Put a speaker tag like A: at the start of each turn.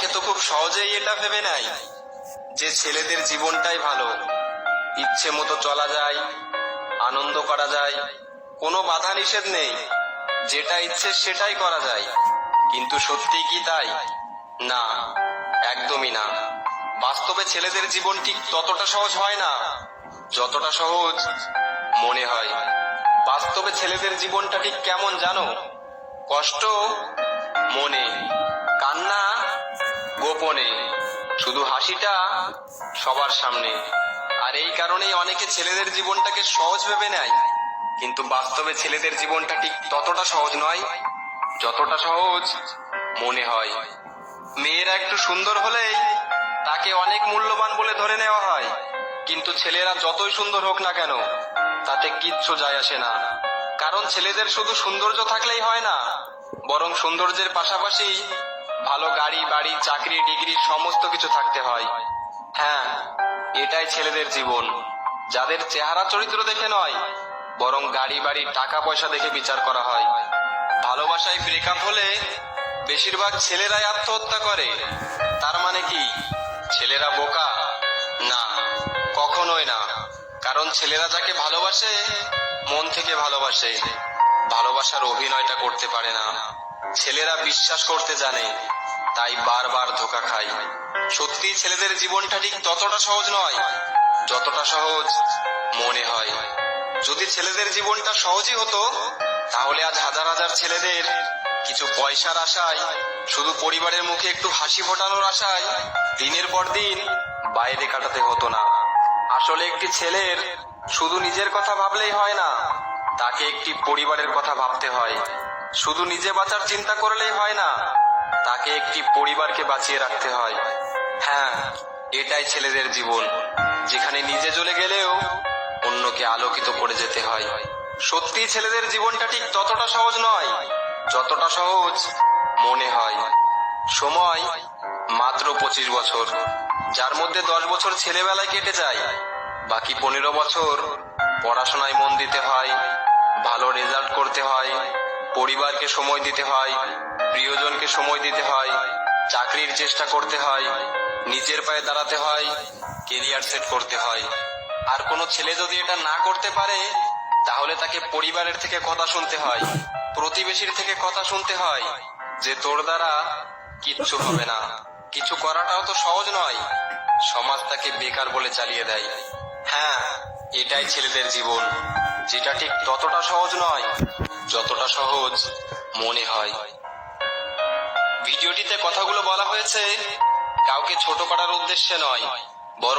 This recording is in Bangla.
A: অনেকে তো খুব সহজেই এটা ভেবে নেয় যে ছেলেদের জীবনটাই ভালো, ইচ্ছে মতো চলা যায়, আনন্দ করা যায়, কোনো বাধা নিষেধ নেই, যেটা ইচ্ছে সেটাই করা যায়। কিন্তু সত্যি কি তাই? না, একদমই না। বাস্তবে ছেলেদের জীবন ঠিক ততটা সহজ হয় না যতটা সহজ মনে হয়। বাস্তবে ছেলেদের জীবনটা ঠিক কেমন জানো? কষ্ট মনে, কান্না গোপনে, শুধু হাসিটা সবার সামনে। আর এই কারণেই অনেকে ছেলেদের জীবনটাকে সহজ ভেবে নেয়, কিন্তু বাস্তবে ছেলেদের জীবনটা ঠিক ততটা সহজ নয় যতটা সহজ মনে হয়। মেয়েরা একটু সুন্দর হলেই তাকে অনেক মূল্যবান বলে ধরে নেওয়া হয়, কিন্তু ছেলেরা যতই সুন্দর হোক না কেন তাতে কিচ্ছু যায় আসে না। কারণ ছেলেদের শুধু সৌন্দর্য থাকলেই হয় না, বরং সৌন্দর্যের পাশাপাশি ভালো গাড়ি বাড়ি চাকরি ডিগ্রি সমস্ত কিছু থাকতে হয়। হ্যাঁ, এটাই ছেলেদের জীবন, যাদের চেহারা চরিত্র দেখে নয়, বরং গাড়ি বাড়ি টাকা পয়সা দেখে বিচার করা হয়। ভালোবাসায় ব্রেকআপ হলে বেশিরভাগ ছেলেরাই আত্মহত্যা করে। তার মানে কি ছেলেরা বোকা? না, কখনোই না। কারণ ছেলেরা যাকে ভালোবাসে মন থেকে ভালোবাসে, ভালোবাসার অভিনয়টা করতে পারে না। ছেলেরা বিশ্বাস করতে জানে, তাই বারবার ধোঁকা খায়। সত্যি ছেলেদের জীবনটা ঠিক ততটা সহজ নয় যতটা সহজ মনে হয়। যদি ছেলেদের জীবনটা সহজই হতো, তাহলে আজ হাজার হাজার ছেলেদের কিছু পয়সার আশায়, শুধু পরিবারের মুখে একটু হাসি ফোটানোর আশায় দিনের পর দিন বাইরে কাটাতে হতো না। আসলে একটি ছেলের শুধু নিজের কথা ভাবলেই হয় না, তাকে একটি পরিবারের কথা ভাবতে হয়। শুধু নিজে বাঁচার চিন্তা করলেই হয় না, তাকে একটি পরিবারকে বাঁচিয়ে রাখতে হয়। হ্যাঁ, এটাই ছেলেদের জীবন, যেখানে নিজে জ্বলে গেলেও অন্যকে আলোকিত করে যেতে হয়। সত্যি ছেলেদের জীবনটা ঠিক ততটা সহজ নয় যতটা সহজ মনে হয়। সময় মাত্র 25 বছর, যার মধ্যে 10 বছর ছেলেবেলায় কেটে যায়, বাকি 15 বছর পড়াশোনায় মন দিতে হয়, ভালো রেজাল্ট করতে হয়, পরিবারকে সময় দিতে হয়, প্রিয়জনকে সময় দিতে হয়, চাকরির চেষ্টা করতে হয়, নিজের পায়ে দাঁড়াতে হয়, কেরিয়ার সেট করতে হয়। আর কোনো ছেলে যদি এটা না করতে পারে, তাহলে তাকে পরিবারের থেকে কথা শুনতে হয়, প্রতিবেশীর থেকে কথা শুনতে হয় যে তোর দ্বারা কিচ্ছু হবে না। কিছু করাটাও তো সহজ নয়, সমাজ তাকে বেকার বলে চালিয়ে দেয়। হ্যাঁ, এটাই ছেলেদের জীবন, যেটা ঠিক ততটা সহজ নয় যতটা সহজ মনে হয়। ভিডিওটিতে কথাগুলো বলা হয়েছে কাউকে ছোট করার উদ্দেশ্যে নয়, বরং